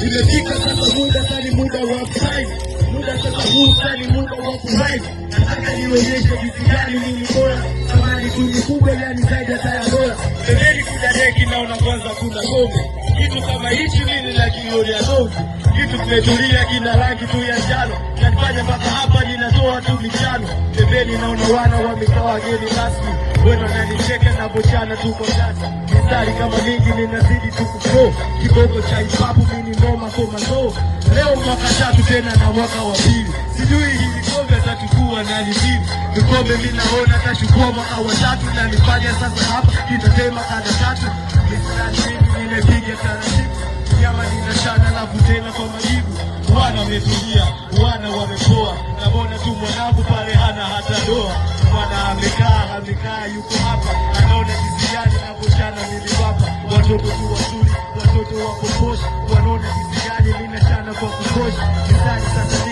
Imefika sasa muda sani muda wa prime. Muda sasa huu sani muda wa kuride. Nataka nionyeshe jinsi gani mimi bora. Samani kuni kubwa yani zaidi ya taya bora. Pembeni kuna deki naona kwanza kuna ngome. Kitu kama hichi mimi la kiori ya dogo. Kitu kimetulia kina rangi tu ya njano. Nanifanya mpaka hapa ninatoa tu michano. Pembeni naona wana wamekaa wageni rasmi. Wena nanicheka na bochana tu kwa sasa. Mistari kama mingi ninazidi tu kuflow. Kiboko cha hipapu mini noma koma no. Leo mwaka tatu tena na mwaka wa pili. Sijui hili kombe atachukua nani hivi. Kikombe mimi naona atachukua mwaka wa tatu. Na nifanya sasa hapa kitatema kada tatu. Mistari mingi nimepiga taratibu. Nyama ninashana na kutena kwa majibu. Wana wametulia, wana wamepoa. Naona tu mwanangu pale hana hata doa. Mwana amekaa yuko hapa. Anaona jinsi gani na bochana niliwapa. Watoto tu wazuri, watoto wako posh. Wanaona jinsi gani ninashana kwa kukosha. Mistari sasa